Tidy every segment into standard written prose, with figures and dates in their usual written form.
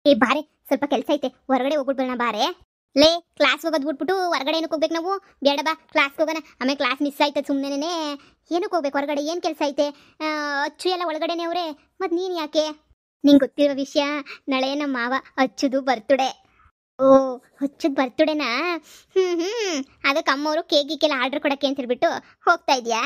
ಏ ಬಾರೆ, ಸ್ವಲ್ಪ ಕೆಲಸ ಐತೆ, ಹೊರಗಡೆ ಹೋಗ್ಬಿಟ್ಟು ಬರೋಣ ಬಾರೆ. ಲೇ, ಕ್ಲಾಸ್ ಹೋಗೋದು ಬಿಟ್ಬಿಟ್ಟು ಹೊರಗಡೆ ಏನಕ್ಕೆ ಹೋಗ್ಬೇಕು ನಾವು? ಬೇಡ ಬಾ, ಕ್ಲಾಸ್ಗೆ ಹೋಗೋಣ. ಆಮೇಲೆ ಕ್ಲಾಸ್ ಮಿಸ್ ಆಯ್ತದೆ ಸುಮ್ಮನೆ. ಏನಕ್ಕೆ ಹೋಗ್ಬೇಕು ಹೊರಗಡೆ? ಏನು ಕೆಲಸ ಐತೆ? ಅಚ್ಚು ಎಲ್ಲ ಒಳಗಡೆನೆ ಅವರೇ, ಮತ್ತು ನೀನು ಯಾಕೆ? ನಿಂಗೆ ಗೊತ್ತಿರೋ ವಿಷಯ, ನಾಳೆ ನಮ್ಮ ಮಾವ ಅಚ್ಚುದು ಬರ್ತುಡೆ. ಓ, ಅಚ್ಚುದು ಬರ್ತುಡೆನಾ? ಅದಕ್ಕೆ ಅಮ್ಮವರು ಕೇಕೆಲ್ಲ ಆರ್ಡ್ರ್ ಕೊಡೋಕ್ಕೆ ಅಂತ ಹೇಳ್ಬಿಟ್ಟು ಹೋಗ್ತಾ ಇದೆಯಾ?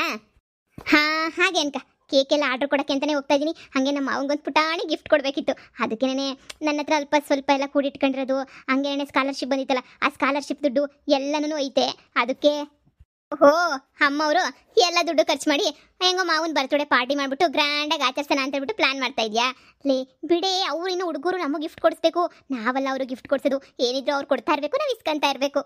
ಹಾಂ, ಹಾಗೆ ಅನ್ಕ ಕೇಕೆಲ್ಲ ಆರ್ಡ್ರ್ ಕೊಡೋಕ್ಕೆ ಅಂತಲೇ ಹೋಗ್ತಾ ಇದ್ದೀನಿ. ಹಾಗೆ ನಮ್ಮ ಮಾವಂಗೊಂದು ಪುಟಾಣಿ ಗಿಫ್ಟ್ ಕೊಡಬೇಕಿತ್ತು. ಅದಕ್ಕೇನೆ ನನ್ನ ಹತ್ರ ಅಲ್ಪ ಸ್ವಲ್ಪ ಎಲ್ಲ ಕೂಡಿಟ್ಕೊಂಡಿರೋದು. ಹಂಗೇನೆ ಸ್ಕಾಲರ್ಶಿಪ್ ಬಂದಿತ್ತಲ್ಲ, ಆ ಸ್ಕಾಲರ್ಶಿಪ್ ದುಡ್ಡು ಎಲ್ಲನೂ ಐತೆ. ಅದಕ್ಕೆ ಓಹೋ, ಅಮ್ಮವರು ಎಲ್ಲ ದುಡ್ಡು ಖರ್ಚು ಮಾಡಿ ಹೆಂಗೋ ಮಾವನ ಬರ್ತಡೇ ಪಾರ್ಟಿ ಮಾಡಿಬಿಟ್ಟು ಗ್ರ್ಯಾಂಡಾಗಿ ಆಚರಿಸೋಣ ಅಂತ ಹೇಳ್ಬಿಟ್ಟು ಪ್ಲ್ಯಾನ್ ಮಾಡ್ತಾ ಇದೆಯಾ? ಲೇ ಬಿಡೇ, ಅವ್ರು ಇನ್ನು ಹುಡುಗರು ನಮಗೆ ಗಿಫ್ಟ್ ಕೊಡಿಸ್ಬೇಕು, ನಾವೆಲ್ಲ ಅವರು ಗಿಫ್ಟ್ ಕೊಡಿಸೋದು. ಏನಿದ್ರು ಅವ್ರು ಕೊಡ್ತಾ ಇರಬೇಕು, ನಾವು ಇಸ್ಕೊಂತಾ ಇರಬೇಕು.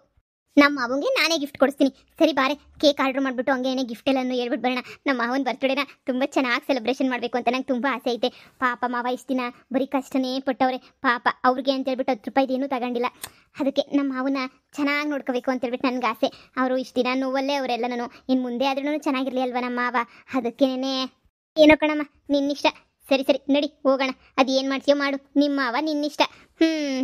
ನಮ್ಮ ಮಾವಂಗೆ ನಾನೇ ಗಿಫ್ಟ್ ಕೊಡಿಸ್ತೀನಿ. ಸರಿ ಬಾರೆ, ಕೇಕ್ ಆರ್ಡ್ರ್ ಮಾಡಿಬಿಟ್ಟು ಹಂಗೆ ಏನೇ ಗಿಫ್ಟ್ ಎಲ್ಲನೂ ಹೇಳ್ಬಿಟ್ಟು ಬರೋಣ. ನಮ್ಮ ಮಾವನ ಬರ್ತಡೇನ ತುಂಬ ಚೆನ್ನಾಗಿ ಸೆಲೆಬ್ರೇಷನ್ ಮಾಡಬೇಕು ಅಂತ ನಂಗೆ ತುಂಬ ಆಸೆ ಐತೆ. ಪಾಪ ಮಾವ ಇಷ್ಟು ದಿನ ಬರೀ ಕಷ್ಟನೇ ಪಟ್ಟವ್ರೆ. ಪಾಪ ಅವ್ರಿಗೆ ಅಂತ ಹೇಳ್ಬಿಟ್ಟು 10 ರೂಪಾಯಿದು ಏನೂ ತಗೊಂಡಿಲ್ಲ. ಅದಕ್ಕೆ ನಮ್ಮ ಮಾವನ ಚೆನ್ನಾಗಿ ನೋಡ್ಕೋಬೇಕು ಅಂತ ಹೇಳ್ಬಿಟ್ಟು ನನಗೆ ಆಸೆ. ಅವರು ಇಷ್ಟು ದಿನ ನೋವಲ್ಲೇ ಅವರೆಲ್ಲನೂ, ಇನ್ನು ಮುಂದೆ ಆದ್ರೂ ಚೆನ್ನಾಗಿರಲಿ ಅಲ್ವಾ ನಮ್ಮ ಮಾವ. ಅದಕ್ಕೇನೆ ಏನೋ ಕಣಮ್ಮ, ನಿನ್ನಿಷ್ಟ. ಸರಿ ಸರಿ ನಡಿ ಹೋಗೋಣ. ಅದು ಏನು ಮಾಡ್ತೀಯೋ ಮಾಡು, ನಿಮ್ಮ ಮಾವ ನಿನ್ನಿಷ್ಟ.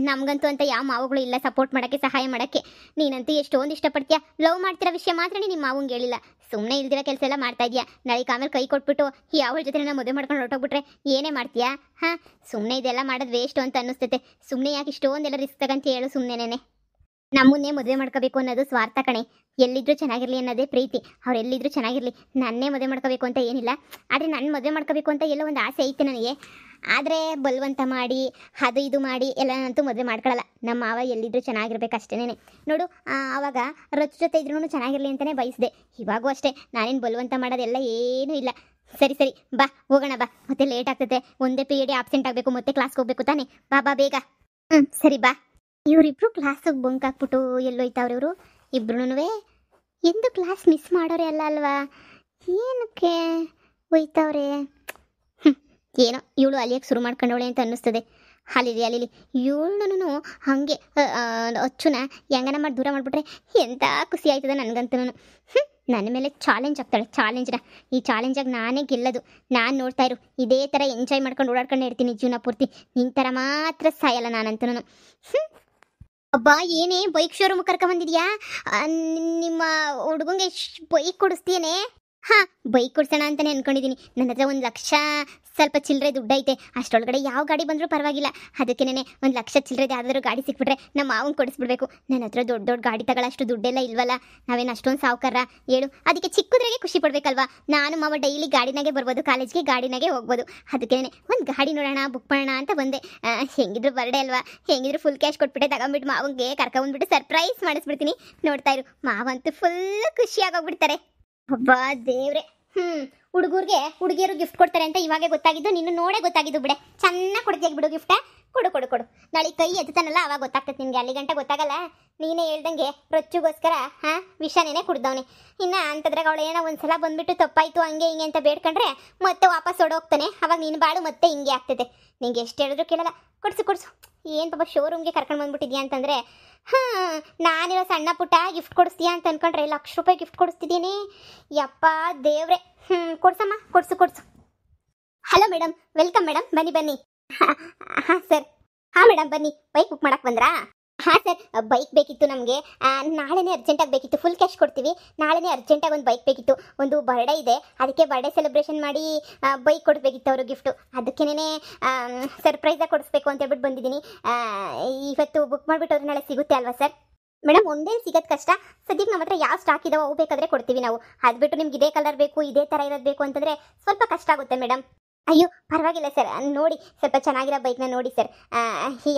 ನಮಗಂತೂ ಅಂತ ಯಾವ ಮಾವುಗಳು ಇಲ್ಲ ಸಪೋರ್ಟ್ ಮಾಡೋಕ್ಕೆ, ಸಹಾಯ ಮಾಡೋಕ್ಕೆ. ನೀನಂತೂ ಎಷ್ಟೊಂದು ಇಷ್ಟಪಡ್ತೀಯ. ಲವ್ ಮಾಡ್ತಿರೋ ವಿಷಯ ಮಾತ್ರ ನಿಮ್ಮ ಮಾವಂಗೆ ಹೇಳಿಲ್ಲ. ಸುಮ್ಮನೆ ಇಲ್ದಿರೋ ಕೆಲಸ ಎಲ್ಲ ಮಾಡ್ತಾ ಇದೆಯಾ? ನಾಳೆ ಆಮೇಲೆ ಕೈ ಕೊಟ್ಬಿಟ್ಟು ಯಾವ ಜೊತೆ ನಾನು ಮದುವೆ ಮಾಡ್ಕೊಂಡು ಹೊರಟೋಗ್ಬಿಟ್ರೆ ಏನೇ ಮಾಡ್ತೀಯಾ? ಹಾಂ, ಸುಮ್ಮನೆ ಇದೆಲ್ಲ ಮಾಡೋದು ವೇಸ್ಟು ಅಂತ ಅನ್ನಿಸ್ತೈತೆ. ಸುಮ್ಮನೆ ಯಾಕೆ ಇಷ್ಟೊಂದೆಲ್ಲ ರಿಸ್ಕ್ ತಗೊಂತ ಹೇಳು ಸುಮ್ಮನೆನೇ. ನಮ್ಮನ್ನೇ ಮದುವೆ ಮಾಡ್ಕೋಬೇಕು ಅನ್ನೋದು ಸ್ವಾರ್ಥ ಕಣೆ. ಎಲ್ಲಿದ್ರೂ ಚೆನ್ನಾಗಿರಲಿ ಅನ್ನೋದೇ ಪ್ರೀತಿ. ಅವ್ರು ಎಲ್ಲಿದ್ರೂ ಚೆನ್ನಾಗಿರಲಿ, ನನ್ನೇ ಮದುವೆ ಮಾಡ್ಕೋಬೇಕು ಅಂತ ಏನಿಲ್ಲ. ಆದರೆ ನನ್ನ ಮದುವೆ ಮಾಡ್ಕೋಬೇಕು ಅಂತ ಎಲ್ಲೋ ಒಂದು ಆಸೆ ಐತೆ ನನಗೆ. ಆದರೆ ಬಲವಂತ ಮಾಡಿ ಅದು ಇದು ಮಾಡಿ ಎಲ್ಲನಂತೂ ಮದುವೆ ಮಾಡ್ಕೊಳ್ಳಲ್ಲ. ನಮ್ಮ ಮಾವ ಎಲ್ಲಿದ್ರೂ ಚೆನ್ನಾಗಿರ್ಬೇಕು ಅಷ್ಟೇನೆ ನೋಡು. ಆವಾಗ ರೊಚ್ಚ ಜೊತೆ ಇದ್ರೂ ಚೆನ್ನಾಗಿರಲಿ ಅಂತಲೇ ಬಯಸಿದೆ. ಇವಾಗೂ ಅಷ್ಟೇ, ನಾನೇನು ಬಲವಂತ ಮಾಡೋದೆಲ್ಲ ಏನೂ ಇಲ್ಲ. ಸರಿ ಸರಿ ಬಾ ಹೋಗೋಣ ಬಾ, ಮತ್ತೆ ಲೇಟ್ ಆಗ್ತದೆ. ಒಂದೇ ಪೀರಿಯಡ್ ಆಬ್ಸೆಂಟ್ ಆಗಬೇಕು, ಮತ್ತೆ ಕ್ಲಾಸ್ಗೆ ಹೋಗ್ಬೇಕು ತಾನೆ. ಬಾ ಬಾ ಬೇಗ. ಸರಿ ಬಾ. ಇವರಿಬ್ರು ಕ್ಲಾಸಿಗೆ ಬಂಕ್ ಹಾಕ್ಬಿಟ್ಟು ಎಲ್ಲೋಯ್ತಾವ್ರೆ ಇವರು ಇಬ್ರು. ಎಂದು ಕ್ಲಾಸ್ ಮಿಸ್ ಮಾಡೋರೆ ಅಲ್ಲ ಅಲ್ವಾ? ಏನಕ್ಕೆ ಹೋಯ್ತಾವ್ರೆ? ಏನೋ ಇವಳು ಅಲಿಯಕ್ಕೆ ಶುರು ಮಾಡ್ಕೊಂಡವಳೆ ಅಂತ ಅನ್ನಿಸ್ತದೆ. ಅಲಿಲಿ ಇವಳನ್ನು ಹಾಗೆ ಅಚ್ಚುನ ಹೆಂಗನ ಮಾಡಿ ದೂರ ಮಾಡಿಬಿಟ್ರೆ ಎಂಥ ಖುಷಿ ಆಯ್ತದ ನನಗಂತೂ. ನನ್ನ ಮೇಲೆ ಚಾಲೆಂಜ್ ಆಗ್ತಾಳೆ. ಈ ಚಾಲೆಂಜಾಗಿ ನಾನೇ ಗೆಲ್ಲೋದು. ನಾನು ನೋಡ್ತಾ ಇರು, ಇದೇ ಥರ ಎಂಜಾಯ್ ಮಾಡ್ಕೊಂಡು ಓಡಾಡ್ಕೊಂಡು ಇರ್ತೀನಿ ಜೀವನ ಪೂರ್ತಿ. ನಿನ್ನ ಥರ ಮಾತ್ರ ಸಾಯಲ್ಲ ನಾನಂತೂ. ಅಬ್ಬಾ, ಏನೇ ಬೈಕ್ ಶೋರೂಮ್ ಕರ್ಕೊಂಬಂದಿದ್ಯಾ? ನಿಮ್ಮ ಹುಡುಗಂಗೆ ಬೈಕ್ ಕೊಡಿಸ್ತೀಯೇನೆ? ಹಾಂ, ಬೈಕ್ ಕೊಡ್ಸೋಣ ಅಂತಲೇ ಅಂದ್ಕೊಂಡಿದ್ದೀನಿ. ನನ್ನ ಹತ್ರ 1 ಲಕ್ಷ ಸ್ವಲ್ಪ ಚಿಲ್ಲರೆ ದುಡ್ಡು ಐತೆ. ಅಷ್ಟರೊಳಗಡೆ ಯಾವ ಗಾಡಿ ಬಂದರೂ ಪರವಾಗಿಲ್ಲ. ಅದಕ್ಕೇನೆ 1 ಲಕ್ಷ ಚಿಲ್ಲರೆದು ಯಾವುದಾದ್ರೂ ಗಾಡಿ ಸಿಕ್ಬಿಟ್ರೆ ನಮ್ಮ ಮಾವನ್ ಕೊಡಿಸ್ಬಿಡ್ಬೇಕು. ನನ್ನ ಹತ್ರ ದೊಡ್ಡ ದೊಡ್ಡ ಗಾಡಿ ತಗೊಳ್ಳೋಷ್ಟು ದುಡ್ಡೆಲ್ಲ ಇಲ್ವಲ್ಲ. ನಾವೇನು ಅಷ್ಟೊಂದು ಸಾವುಕಾರ ಹೇಳು. ಅದಕ್ಕೆ ಚಿಕ್ಕದ್ರಾಗೆ ಖುಷಿ ಪಡ್ಬೇಕಲ್ವಾ? ನಾನು ಮಾವ ಡೈಲಿ ಗಾಡಿನಾಗೆ ಬರ್ಬೋದು, ಕಾಲೇಜ್ಗೆ ಗಾಡಿನಾಗೆ ಹೋಗ್ಬೋದು. ಅದಕ್ಕೇನೆ ಒಂದು ಗಾಡಿ ನೋಡೋಣ, ಬುಕ್ ಮಾಡೋಣ ಅಂತ ಬಂದೆ. ಹೆಂಗಿದ್ರು ಬರ್ಡೇ ಅಲ್ವಾ, ಹೆಂಗಿದ್ರು ಫುಲ್ ಕ್ಯಾಶ್ ಕೊಟ್ಬಿಟ್ಟೆ ತಗೊಂಡ್ಬಿಟ್ಟು ಮಾವಂಗೆ ಕರ್ಕೊಂಡ್ಬಿಟ್ಟು ಸರ್ಪ್ರೈಸ್ ಮಾಡಿಸ್ಬಿಡ್ತೀನಿ. ನೋಡ್ತಾ ಇರು, ಮಾವಂತೂ ಫುಲ್ ಖುಷಿಯಾಗೋಗ್ಬಿಡ್ತಾರೆ. ಅಬ್ಬಾ ದೇವ್ರೆ. ಹುಡುಗಿಯರು ಗಿಫ್ಟ್ ಕೊಡ್ತಾರೆ ಅಂತ ಇವಾಗೆ ಗೊತ್ತಾಗಿದ್ದು, ನಿನ್ನ ನೋಡೇ ಗೊತ್ತಾಗಿದ್ದು ಬಿಡೆ. ಚೆನ್ನಾಗಿ ಕೊಡ್ತೀಯ ಬಿಡು ಗಿಫ್ಟ. ಕೊಡು. ನಾಳೆ ಕೈ ಎತ್ತಾನಲ್ಲ ಅವಾಗ ಗೊತ್ತಾಗ್ತದೆ ನಿನಗೆ. ಅಲ್ಲಿ ಗಂಟೆ ಗೊತ್ತಾಗಲ್ಲ. ನೀನೇ ಹೇಳ್ದಂಗೆ ರೊಚ್ಚಿಗೋಸ್ಕರ ವಿಷನೇನೆ ಕುಡ್ದವನೆ. ಇನ್ನು ಅಂತದ್ರಾಗ ಅವಳು ಏನೋ ಒಂದ್ಸಲ ಬಂದ್ಬಿಟ್ಟು ತಪ್ಪಾಯ್ತು ಹಂಗೆ ಹಿಂಗೆ ಅಂತ ಬೇಡ್ಕೊಂಡ್ರೆ ಮತ್ತೆ ವಾಪಸ್ ಹೊಡೋಗ್ತಾನೆ. ಅವಾಗ ನೀನು ಬಾಳು ಮತ್ತೆ ಹಿಂಗೆ ಆಗ್ತದೆ. ನಿಂಗೆ ಎಷ್ಟು ಹೇಳಿದ್ರು ಕೇಳಲ್ಲ. ಕೊಡ್ಸು. ಏನು ಪಾಪ ಶೋರೂಮ್ಗೆ ಕರ್ಕೊಂಡು ಬಂದ್ಬಿಟ್ಟಿದ್ಯಾ ಅಂತಂದರೆ, ನಾನಿರೋ ಸಣ್ಣ ಪುಟ್ಟ ಗಿಫ್ಟ್ ಕೊಡಿಸ್ತೀಯಾ ಅಂತ ಅನ್ಕೊಂಡ್ರೆ 1 ಲಕ್ಷ ರೂಪಾಯಿ ಗಿಫ್ಟ್ ಕೊಡಿಸ್ತಿದ್ದೀನಿ. ಯಪ್ಪ ದೇವ್ರೆ. ಕೊಡ್ಸಮ್ಮ, ಕೊಡ್ಸು. Hello madam, welcome madam. ಬನ್ನಿ. ಹಾಂ ಸರ್. ಹಾಂ ಮೇಡಮ್ ಬನ್ನಿ. ಬೈಕ್ ಬುಕ್ ಮಾಡಕ್ಕೆ ಬಂದ್ರಾ? ಹಾಂ ಸರ್, ಬೈಕ್ ಬೇಕಿತ್ತು ನಮಗೆ. ನಾಳೆನೇ ಅರ್ಜೆಂಟಾಗಿ ಬೇಕಿತ್ತು. ಫುಲ್ ಕ್ಯಾಶ್ ಕೊಡ್ತೀವಿ. ನಾಳೆನೇ ಅರ್ಜೆಂಟಾಗಿ ಒಂದು ಬೈಕ್ ಬೇಕಿತ್ತು. ಒಂದು ಬರ್ಡೇ ಇದೆ, ಅದಕ್ಕೆ ಬರ್ಡೇ ಸೆಲೆಬ್ರೇಷನ್ ಮಾಡಿ ಬೈಕ್ ಕೊಡಬೇಕಿತ್ತು ಅವರು ಗಿಫ್ಟು. ಅದಕ್ಕೇನೆ ಸರ್ಪ್ರೈಸಾಗಿ ಕೊಡಿಸ್ಬೇಕು ಅಂತ ಹೇಳ್ಬಿಟ್ಟು ಬಂದಿದ್ದೀನಿ. ಇವತ್ತು ಬುಕ್ ಮಾಡಿಬಿಟ್ಟು ಅವ್ರು ನಾಳೆ ಸಿಗುತ್ತೆ ಅಲ್ವಾ ಸರ್? ಮೇಡಮ್ ಒಂದೇ ಸಿಗೋದು ಕಷ್ಟ. ಸದ್ಯಕ್ಕೆ ನಮ್ಮ ಹತ್ರ ಯಾವ ಸ್ಟಾಕ್ ಇದಾವೋ ಅವು ಬೇಕಾದರೆ ಕೊಡ್ತೀವಿ ನಾವು. ಅದು ಬಿಟ್ಟು ನಿಮ್ಗೆ ಇದೇ ಕಲರ್ ಬೇಕು, ಇದೇ ಥರ ಇರೋದು ಬೇಕು ಅಂತಂದರೆ ಸ್ವಲ್ಪ ಕಷ್ಟ ಆಗುತ್ತೆ ಮೇಡಮ್. ಅಯ್ಯೋ ಪರವಾಗಿಲ್ಲ ಸರ್, ನೋಡಿ ಸ್ವಲ್ಪ ಚೆನ್ನಾಗಿರೋ ಬೈಕ್ನ ನೋಡಿ ಸರ್.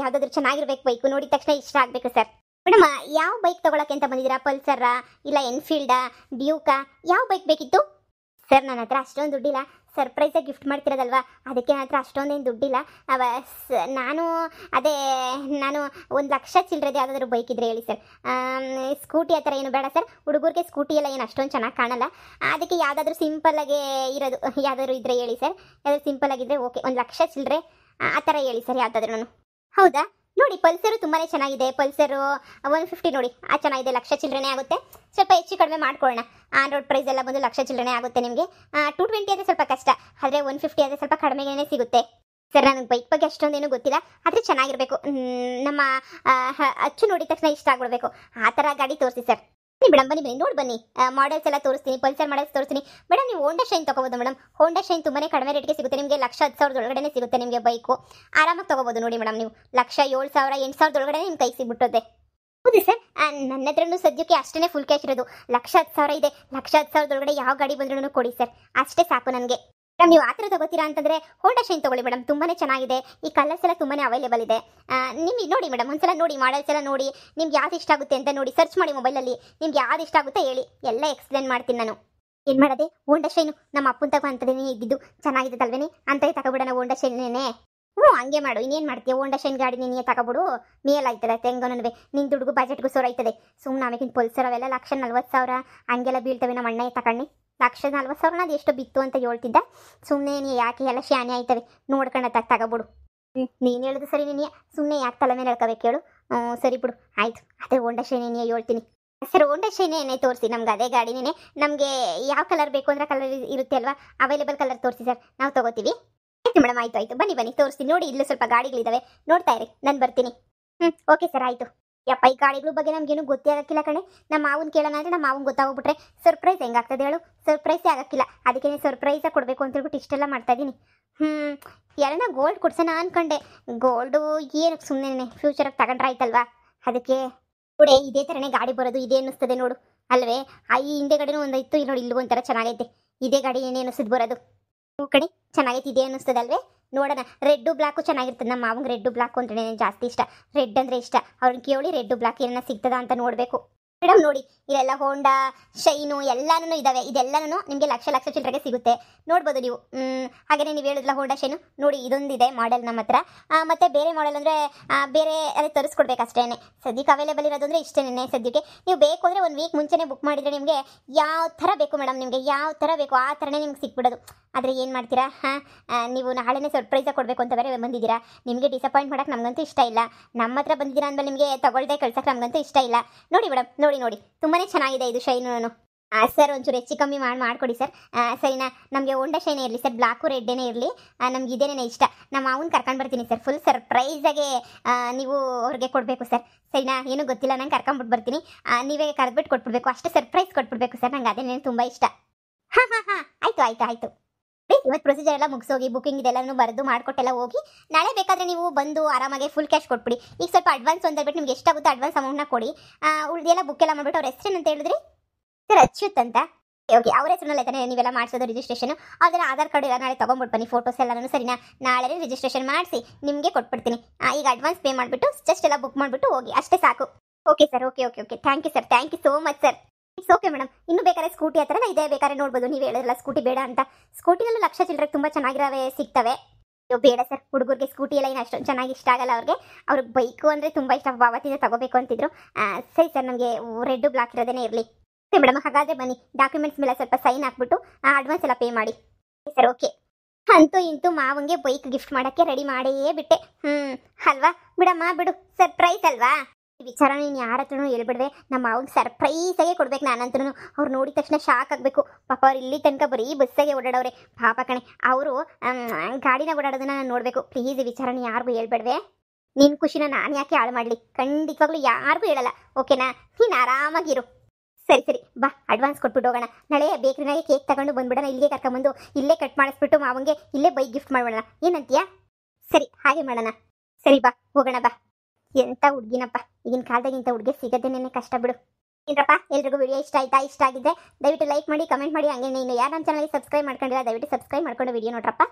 ಯಾವುದಾದ್ರೂ ಚೆನ್ನಾಗಿರ್ಬೇಕು ಬೈಕು, ನೋಡಿದ ತಕ್ಷಣ ಇಷ್ಟ ಆಗಬೇಕು ಸರ್. ಮೇಡಮ್ ಯಾವ ಬೈಕ್ ತೊಗೊಳಕ್ಕೆ ಅಂತ ಬಂದಿದ್ದೀರಾ? ಪಲ್ಸರಾ ಇಲ್ಲ ಎನ್ಫೀಲ್ಡಾ ಡ್ಯೂಕಾ? ಯಾವ ಬೈಕ್ ಬೇಕಿತ್ತು ಸರ್? ನನ್ನ ಹತ್ರ ಅಷ್ಟೊಂದು ದುಡ್ಡಿಲ್ಲ. ಸರ್ಪ್ರೈಸಾಗಿ ಗಿಫ್ಟ್ ಮಾಡ್ತಿರೋದಲ್ವಾ, ಅದಕ್ಕೆ ನನ್ನ ಹತ್ರ ಅಷ್ಟೊಂದೇನು ದುಡ್ಡಿಲ್ಲ. ನಾನು 1 ಲಕ್ಷ ಚಿಲ್ಲರೆದು ಯಾವುದಾದ್ರೂ ಬೈಕ್ ಇದ್ರೆ ಹೇಳಿ ಸರ್. ಸ್ಕೂಟಿ ಆ ಥರ ಏನು ಬೇಡ ಸರ್. ಹುಡುಗರಿಗೆ ಸ್ಕೂಟಿ ಎಲ್ಲ ಏನು ಅಷ್ಟೊಂದು ಚೆನ್ನಾಗಿ ಕಾಣಲ್ಲ. ಅದಕ್ಕೆ ಯಾವುದಾದ್ರೂ ಸಿಂಪಲ್ಲಾಗಿ ಇರೋದು ಯಾವುದಾದ್ರೂ ಇದ್ದರೆ ಹೇಳಿ ಸರ್. ಯಾವುದಾದ್ರು ಸಿಂಪಲ್ಲಾಗಿದ್ದರೆ ಓಕೆ. 1 ಲಕ್ಷ ಚಿಲ್ಲರೆ ಆ ಥರ ಹೇಳಿ ಸರ್ ಯಾವುದಾದ್ರೂ. ಹೌದಾ? ನೋಡಿ ಪಲ್ಸರು ತುಂಬಾ ಚೆನ್ನಾಗಿದೆ. ಪಲ್ಸರು 150 ನೋಡಿ, ಚೆನ್ನಾಗಿದೆ. 1 ಲಕ್ಷ ಚಿಲ್ಲರೆನೇ ಆಗುತ್ತೆ. ಸ್ವಲ್ಪ ಹೆಚ್ಚು ಕಡಿಮೆ ಮಾಡ್ಕೊಳ್ಳೋಣ. ಆನ್ ರೋಡ್ ಪ್ರೈಸ್ ಎಲ್ಲ ಬಂದು 1 ಲಕ್ಷ ಚಿಲ್ಲರೆನೇ ಆಗುತ್ತೆ ನಿಮಗೆ. 220 ಆದರೆ ಸ್ವಲ್ಪ ಕಷ್ಟ, ಆದರೆ 150 ಆದರೆ ಸ್ವಲ್ಪ ಕಡಿಮೆಗೇ ಸಿಗುತ್ತೆ. ಸರ್ ನನಗೆ ಬೈಕ್ ಬಗ್ಗೆ ಅಷ್ಟೊಂದೇನು ಗೊತ್ತಿಲ್ಲ, ಆದರೆ ಚೆನ್ನಾಗಿರಬೇಕು. ನಮ್ಮ ಅಚ್ಚು ನೋಡಿದ ತಕ್ಷಣ ಇಷ್ಟ ಆಗ್ಬಿಡ್ಬೇಕು ಆ ಥರ ಗಾಡಿ ತೋರಿಸಿ ಸರ್. ಮೇಡಮ್ ಬನ್ನಿ ನೋಡಿ ಬನ್ನಿ, ಮಾಡೆಲ್ಸ್ ಎಲ್ಲ ತೋರಿಸ್ತೀನಿ, ಪಲ್ಸರ್ ಮಾಡೆಲ್ಸ್ ತೋರಿಸ್ತೀನಿ. ಮೇಡಮ್ ನೀವು ಹೋಂಡಾ ಶೈನ್ ತಗೋಬೋದು ಮೇಡಮ್. ಹೋಂಡಾ ಶೈನ್ ತುಂಬಾ ಕಡಿಮೆ ರೇಟ್ಗೆ ಸಿಗುತ್ತೆ ನಿಮಗೆ, 1,10,000 ಒಳಗಡೆ ಸಿಗುತ್ತೆ ನಿಮಗೆ ಬೈಕು. ಆರಾಮಾಗಿ ತಗೋಬೋದು ನೋಡಿ ಮೇಡಮ್. ನೀವು 1,07,000 8,000 ಒಳಗಡೆ ನಿಮ್ಮ ಕೈಗೆ ಸಿಗ್ಬಿಟ್ಟದೆ. ಹೌದು ಸರ್, ನನ್ನ ಹತ್ರನೂ ಸದ್ಯಕ್ಕೆ ಅಷ್ಟೇ ಫುಲ್ ಕ್ಯಾಶ್ ಇರೋದು. 1,10,000 ಇದೆ. 1,10,000 ಒಳಗಡೆ ಯಾವ ಗಾಡಿ ಬಂದ್ರೂ ಕೊಡಿ ಸರ್, ಅಷ್ಟೇ ಸಾಕು ನನಗೆ. ಮೇಡಮ್ ನೀವು ಆ ಥರ ತಗೋತೀರಾ ಅಂತಂದರೆ ಹೋಂಡಾ ಶೈನ್ ತಗೊಳ್ಳಿ ಮೇಡಮ್, ತುಂಬಾ ಚೆನ್ನಾಗಿದೆ. ಈ ಕಲರ್ಸ್ ಎಲ್ಲ ತುಂಬಾ ಅವೈಲೇಬಲ್ ಇದೆ. ನಿಮಗೆ ನೋಡಿ ಮೇಡಮ್, ಒಂದ್ಸಲ ನೋಡಿ, ಮಾಡೆಲ್ಸ್ ಎಲ್ಲ ನೋಡಿ, ನಿಮ್ಗೆ ಯಾವ್ದು ಇಷ್ಟ ಆಗುತ್ತೆ ಅಂತ ನೋಡಿ, ಸರ್ಚ್ ಮಾಡಿ ಮೊಬೈಲಲ್ಲಿ. ನಿಮ್ಗೆ ಯಾವ್ದು ಇಷ್ಟ ಆಗುತ್ತೆ ಹೇಳಿ, ಎಲ್ಲ ಎಕ್ಸ್ಪ್ಲೇನ್ ಮಾಡ್ತೀನಿ ನಾನು. ಏನು ಮಾಡೋದೆ, ಹೋಂಡಾ ಶೈನು ನಮ್ಮ ಅಪ್ಪನ ತಗೋ ಅಂತದೇನೆ ಇದ್ದಿದ್ದು, ಚೆನ್ನಾಗಿದೆ ಅಲ್ವೇನೆ ಅಂತೇ ತಗೊಬಿಡೋಣ ಹೋಂಡಾ ಶೈನೇನೆ. ಹಂಗೆ ಮಾಡು, ಇನ್ನೇನು ಮಾಡ್ತೀಯ, ಹೋಂಡಾ ಶೈನ್ ಗಾಡಿ ನೀನೇ ತಗೊಬಿಡು, ಮೇಲಾಯ್ತದೆ ಹೆಂಗೋನವೆ. ನಿನ್ನ ದುಡ್ಡು ಬಜೆಟ್ಗೂ ಸೋರಾಯ್ತದೆ. ಸುಮ್ಮನೆ ಆಮೇಕಿನ ಪಲ್ಸರ್ ಅವೆಲ್ಲ 1,40,000 ಹಂಗೆಲ್ಲ ಬೀಳ್ತವೆ. ನಮ್ಮ ಅಣ್ಣ ತಗೊಂಡು 1,40,000 ಅದು ಎಷ್ಟು ಬಿತ್ತು ಅಂತ ಹೇಳ್ತಿದ್ದ. ಸುಮ್ಮನೆ ನೀ ಯಾಕೆ ಎಲ್ಲ ಶಾನೆ ಆಯ್ತವೆ, ನೋಡ್ಕೊಂಡು ತಗೊಬಿಡು. ನೀನು ಹೇಳೋದು ಸರಿ, ನೀನು ಸುಮ್ಮನೆ ಯಾಕೆ ತಲೆ ಮೇಲೆ ಹೇಳ್ಕೋಬೇಕು ಹೇಳು. ಸರಿ ಬಿಡು, ಆಯಿತು. ಅದೇ ಹೋಂಡಾ ಶೈನೇ ಹೇಳ್ತೀನಿ ಸರ್. ಹೋಂಡಾ ಶೈನೇ ತೋರಿಸಿ ನಮ್ಗೆ, ಅದೇ ಗಾಡಿನೇ. ನಮಗೆ ಯಾವ ಕಲರ್ ಬೇಕು ಅಂದರೆ ಕಲರ್ ಇರುತ್ತೆ ಅಲ್ವಾ, ಅವೈಲೇಬಲ್ ಕಲರ್ ತೋರಿಸಿ ಸರ್, ನಾವು ತೊಗೋತೀವಿ. ಆಯ್ತು ಮೇಡಮ್, ಆಯ್ತು ಬನ್ನಿ ತೋರಿಸ್ತೀನಿ. ನೋಡಿ ಇಲ್ಲೂ ಸ್ವಲ್ಪ ಗಾಡಿಗಳಿದ್ದಾವೆ, ನೋಡ್ತಾ ಇರಿ, ನಾನು ಬರ್ತೀನಿ. ಓಕೆ ಸರ್, ಆಯಿತು. ಯಪ್ಪ ಈ ಗಾಡಿಗಳ ಬಗ್ಗೆ ನಮಗೇನು ಗೊತ್ತೇ ಆಗಕ್ಕಿಲ್ಲ ಕಣೆ. ನಮ್ಮ ಮಾವನ್ ಕೇಳೋಣ ಅಂದರೆ ನಮ್ಮ ಮಾವನ್ ಗೊತ್ತಾಗ್ಬಿಟ್ರೆ ಸರ್ಪ್ರೈಸ್ ಹೆಂಗಾಗ್ತದೆ ಹೇಳು, ಸರ್ಪ್ರೈಸೇ ಆಗಕ್ಕಿಲ್ಲ. ಅದಕ್ಕೆ ಸರ್ಪ್ರೈಸಾಗಿ ಕೊಡಬೇಕು ಅಂತ ಹೇಳ್ಬಿಟ್ಟು ಇಷ್ಟೆಲ್ಲ ಮಾಡ್ತಾ ಇದ್ದೀನಿ. ಯಾರನ್ನ ಗೋಲ್ಡ್ ಕೊಡ್ಸೋಣ ಅನ್ಕೊಂಡೆ. ಗೋಲ್ಡು ಏನಕ್ಕೆ ಸುಮ್ಮನೆ ಫ್ಯೂಚರಾಗಿ ತಗೊಂಡ್ರೆ ಆಯ್ತಲ್ವಾ, ಅದಕ್ಕೆ ನೋಡಿ ಇದೇ ಥರನೇ ಗಾಡಿ ಬರೋದು. ಇದೇ ಅನ್ನಿಸ್ತದೆ ನೋಡು ಅಲ್ವೇ, ಈ ಹಿಂದೆ ಗಾಡಿನೂ ಒಂದಾಯ್ತು, ಇಲ್ಲಿ ನೋಡಿ ಇಲ್ಲೂ ಒಂಥರ ಚೆನ್ನಾಗೈತೆ. ಇದೇ ಗಾಡಿ ಏನೇ ಅನ್ನಿಸ್ತದೆ ಬರೋದು ಕಡೆ, ಚೆನ್ನಾಗೈತೆ, ಇದೇ ಅನ್ನಿಸ್ತದೆ ಅಲ್ವೇ. ನೋಡೋಣ, ರೆಡ್ಡು ಬ್ಲಾಕು ಚೆನ್ನಾಗಿರ್ತದೆ. ನಮ್ಮ ಮಾವಂಗೆ ರೆಡ್ಡು ಬ್ಲಾಕು ಅಂದ್ರೆ ಜಾಸ್ತಿ ಇಷ್ಟ, ರೆಡ್ ಅಂದರೆ ಇಷ್ಟ. ಅವ್ರನ್ನ ಕೇಳಿ ರೆಡ್ಡು ಬ್ಲಾಕ್ ಏನನ್ನ ಸಿಗ್ತದ ಅಂತ ನೋಡಬೇಕು. ಮೇಡಮ್ ನೋಡಿ, ಇದೆಲ್ಲ ಹೋಂಡಾ ಶೈನು ಎಲ್ಲಾನು ಇದಾವೆ. ಇದೆಲ್ಲನೂ ನಿಮಗೆ ಲಕ್ಷ ಚಿಲ್ಲರೆಗೆ ಸಿಗುತ್ತೆ, ನೋಡ್ಬೋದು ನೀವು. ಹಾಗೆಯೇ ನೀವು ಹೇಳಿದ್ಲ ಹೋಂಡಾ ಶೈನು ನೋಡಿ, ಇದೊಂದಿದೆ ಮಾಡೆಲ್ ನಮ್ಮ ಹತ್ರ. ಮತ್ತು ಬೇರೆ ಮಾಡೆಲ್ ಅಂದರೆ ಬೇರೆ ಅದೇ ತರಿಸ್ಕೊಡ್ಬೇಕಷ್ಟೇ. ಸದ್ಯಕ್ಕೆ ಅವೈಲೇಬಲ್ ಇರೋದು ಅಂದರೆ ಇಷ್ಟೇನೆ. ಸದ್ಯಕ್ಕೆ ನೀವು ಬೇಕು ಅಂದರೆ 1 ವೀಕ್ ಮುಂಚೆನೇ ಬುಕ್ ಮಾಡಿದರೆ ನಿಮಗೆ ಯಾವ ಥರ ಬೇಕು ಮೇಡಮ್, ನಿಮಗೆ ಯಾವ ಥರ ಬೇಕು ಆ ಥರನೇ ನಿಮ್ಗೆ ಸಿಕ್ಬಿಡೋದು. ಆದರೆ ಏನು ಮಾಡ್ತೀರಾ, ನೀವು ನಾಳೆನೇ ಸರ್ಪ್ರೈಸಾಗಿ ಕೊಡಬೇಕು ಅಂತ ಬೇರೆ ಬಂದಿದ್ದೀರಾ. ನಿಮಗೆ ಡಿಸಪಾಯಿಂಟ್ ಮಾಡೋಕ್ಕೆ ನಮಗಂತೂ ಇಷ್ಟ ಇಲ್ಲ. ನಮ್ಮ ಹತ್ರ ಬಂದಿದ್ದೀರಾ ಅಂದಮೇಲೆ ನಿಮಗೆ ತಗೊಳ್ದೆ ಕಳ್ಸೋಕ್ಕೆ ನಮಗಂತೂ ಇಷ್ಟ ಇಲ್ಲ. ನೋಡಿ ಮೇಡಮ್, ನೋಡಿ ತುಂಬಾ ಚೆನ್ನಾಗಿದೆ ಇದು ಶೈನು. ಸರ್ ಒಂಚೂರು ಹೆಚ್ಚು ಕಮ್ಮಿ ಮಾಡಿಕೊಡಿ ಸರ್. ಸರಿನಾ, ನಮಗೆ ಹೋಂಡಾ ಶೈನೇ ಇರಲಿ ಸರ್, ಬ್ಲಾಕು ರೆಡ್ಡೇನೇ ಇರಲಿ. ನಮ್ಗೆ ಇದೇನೇ ಇಷ್ಟ. ನಮ್ಮ ಮಾವನ್ನ ಕರ್ಕೊಂಡು ಬರ್ತೀನಿ ಸರ್, ಫುಲ್ ಸರ್ಪ್ರೈಸಾಗೆ ನೀವು ಅವ್ರಿಗೆ ಕೊಡಬೇಕು ಸರ್. ಸರಿನಾ, ಏನೂ ಗೊತ್ತಿಲ್ಲ, ನಂಗೆ ಕರ್ಕೊಂಡ್ಬಿಟ್ಟು ಬರ್ತೀನಿ. ನೀವೇ ಕರೆದ್ಬಿಟ್ಟು ಕೊಟ್ಬಿಡ್ಬೇಕು, ಅಷ್ಟು ಸರ್ಪ್ರೈಸ್ ಕೊಟ್ಬಿಡ್ಬೇಕು ಸರ್. ನಂಗೆ ಅದೇನೇ ತುಂಬ ಇಷ್ಟ. ಹಾಂ ಆಯಿತು. ಇವತ್ತು ಪ್ರೊಸೀಜರ್ ಎಲ್ಲ ಮುಗಿಸೋಗಿ, ಬುಕಿಂಗ್ ಇದೆಲ್ಲನೂ ಬರೆದು ಮಾಡಿಕೊಟ್ಟೆಲ್ಲ ಹೋಗಿ, ನಾಳೆ ಬೇಕಾದರೆ ನೀವು ಬಂದು ಆರಾಮಾಗಿ ಫುಲ್ ಕ್ಯಾಶ್ ಕೊಟ್ಬಿಡಿ. ಈಗ ಸ್ವಲ್ಪ ಅಡ್ವಾನ್ಸ್ ಒಂದ್ಬಿಟ್ಟು ನಿಮ್ಗೆ ಎಷ್ಟಾಗುತ್ತೆ ಅಡ್ವಾನ್ಸ್ ಅಮೌಂಟ್ನ ಕೊಡಿ. ಉಳಿದೆಲ್ಲ ಬುಕ್ ಎಲ್ಲ ಮಾಡಿಬಿಟ್ಟು ಅವ್ರ ಹೆಸರೇನಂತ ಹೇಳಿದ್ರಿ ಸರ್? ಅಚ್ಯುತ್ ಅಂತ. ಓಕೆ, ಅವ್ರ ಹೆಸರಿನಲ್ಲೇ ತಾನೇ ನೀವೆಲ್ಲ ಮಾಡಿಸೋದು ರಿಜಿಸ್ಟ್ರೇಷನ್. ಅದರ ಆಧಾರ್ ಕಾರ್ಡ್ ಎಲ್ಲ ನಾಳೆ ತೊಗೊಂಡ್ಬಿಟ್ಟು ಬನ್ನಿ, ಫೋಟೋಸ್ ಎಲ್ಲನೂ. ಸರಿನಾ, ನಾಳೆ ರಿಜಿಸ್ಟ್ರೇಷನ್ ಮಾಡಿಸಿ ನಿಮಗೆ ಕೊಟ್ಬಿಡ್ತೀನಿ. ಈಗ ಅಡ್ವಾನ್ಸ್ ಪೇ ಮಾಡಿಬಿಟ್ಟು ಜಸ್ಟ್ ಎಲ್ಲ ಬುಕ್ ಮಾಡಿಬಿಟ್ಟು ಹೋಗಿ, ಅಷ್ಟೇ ಸಾಕು. Okay sir, okay thank you sir, thank you so much sir. It's okay madam. ಇನ್ನೂ ಬೇಕಾದ್ರೆ ಸ್ಕೂಟಿ ಆ ಥರ ಇದೆ, ಬೇಕಾದ್ರೆ ನೋಡ್ಬೋದು. ನೀವು ಹೇಳಿದ್ರಲ್ಲ ಸ್ಕೂಟಿ ಬೇಡ ಅಂತ, ಸ್ಕೂಟಿನಲ್ಲೂ 1,00,000 ಚಿಲ್ಲರೆಗೆ ತುಂಬ ಚೆನ್ನಾಗಿರೋವೆ ಸಿಗ್ತವೆ. ಬೇಡ ಸರ್, ಹುಡುಗರಿಗೆ ಸ್ಕೂಟಿ ಎಲ್ಲ ಏನು ಅಷ್ಟೊಂದು ಚೆನ್ನಾಗಿ ಇಷ್ಟ ಆಗಲ್ಲ ಅವ್ರಿಗೆ ಬೈಕು ಅಂದರೆ ತುಂಬ ಇಷ್ಟ, ಅವತ್ತಿಂದ ತಗೋಬೇಕು ಅಂತಿದ್ರು. ಸರಿ ಸರ್, ನಮಗೆ ರೆಡ್ ಬ್ಲಾಕ್ ಇರೋದೇನೆ ಇರಲಿ. ಓಕೆ ಮೇಡಮ್, ಹಾಗಾದರೆ ಬನ್ನಿ, ಡಾಕ್ಯುಮೆಂಟ್ಸ್ ಮೇಲೆ ಸ್ವಲ್ಪ ಸೈನ್ ಹಾಕ್ಬಿಟ್ಟು ಅಡ್ವಾನ್ಸ್ ಎಲ್ಲ ಪೇ ಮಾಡಿ. Sir okay. ಅಂತೂ ಇಂತೂ ಮಾವಂಗೆ ಬೈಕ್ ಗಿಫ್ಟ್ ಮಾಡೋಕ್ಕೆ ರೆಡಿ ಮಾಡೇ ಬಿಟ್ಟೆ. ಅಲ್ವಾ ಬಿಡಮ್ಮ, ಬಿಡು, ಸರ್ಪ್ರೈಸ್ ಅಲ್ವಾ. ವಿಚಾರ ನೀನು ಯಾರ ಹತ್ರನೂ ಹೇಳ್ಬಿಡ್ವೆ. ನಮ್ಮ ಮಾವಂಗೆ ಸರ್ಪ್ರೈಸಾಗೆ ಕೊಡ್ಬೇಕು. ನಾನಂತೂ ಅವ್ರು ನೋಡಿದ ತಕ್ಷಣ ಶಾಕ್ ಆಗಬೇಕು. ಪಾಪ ಅವ್ರು ಇಲ್ಲಿ ತನಕ ಬರೀ ಬಸ್ಸಾಗೆ ಓಡಾಡವ್ರೆ ಪಾಪ ಕಣೆ. ಅವರು ಗಾಡಿನ ಓಡಾಡೋದನ್ನ ನಾನು ನೋಡಬೇಕು. ಪ್ಲೀಸ್ ಈ ವಿಚಾರನ ಯಾರಿಗೂ ಹೇಳ್ಬೇಡ್ವೆ. ನಿನ್ನ ಖುಷಿನ ನಾನು ಯಾಕೆ ಹಾಳು ಮಾಡಲಿ, ಖಂಡಿತವಾಗ್ಲೂ ಯಾರಿಗೂ ಹೇಳಲ್ಲ. ಓಕೆನಾ, ನೀನು ಆರಾಮಾಗಿರು. ಸರಿ ಬಾ, ಅಡ್ವಾನ್ಸ್ ಕೊಟ್ಬಿಟ್ಟು ಹೋಗೋಣ. ನಾಳೆ ಬೇಕ್ರಿನಾಗೆ ಕೇಕ್ ತಗೊಂಡು ಬಂದ್ಬಿಡೋಣ. ಇಲ್ಲಿಗೆ ಕರ್ಕೊಂಬಂದು ಇಲ್ಲೇ ಕಟ್ ಮಾಡಿಸ್ಬಿಟ್ಟು ಮಾವಂಗೆ ಇಲ್ಲೇ ಬೈಕ್ ಗಿಫ್ಟ್ ಮಾಡೋಣ, ಏನಂತೀಯಾ? ಸರಿ, ಹಾಗೆ ಮಾಡೋಣ. ಸರಿ ಬಾ, ಹೋಗೋಣ ಬಾ. ಎಂಥ ಹುಡುಗಿನಪ್ಪ, ಈಗಿನ ಕಾಲದಾಗ ಇಂಥ ಹುಡುಗಿ ಸಿಗೋದೇನೇ ಕಷ್ಟ ಬಿಡು. ಏನಪ್ಪ, ಎಲ್ರಿಗೂ ವಿಡಿಯೋ ಇಷ್ಟ ಆಯ್ತಾ? ಇಷ್ಟ ಆಗಿದ್ದರೆ ದಯವಿಟ್ಟು ಲೈಕ್ ಮಾಡಿ, ಕಮೆಂಟ್ ಮಾಡಿ. ಹಂಗೆ ನೀನು ಯಾರು ನಮ್ಮ ಚಾನಲ್ಗೆ ಸಬ್ಸ್ಕ್ರೈಬ್ ಮಾಡ್ಕೊಂಡಿಲ್ಲ ದಯವಿಟ್ಟು ಸಬ್ಸ್ಕ್ರೈಬ್ ಮಾಡ್ಕೊಂಡು ವಿಡಿಯೋ ನೋಡ್ರಪ್ಪ.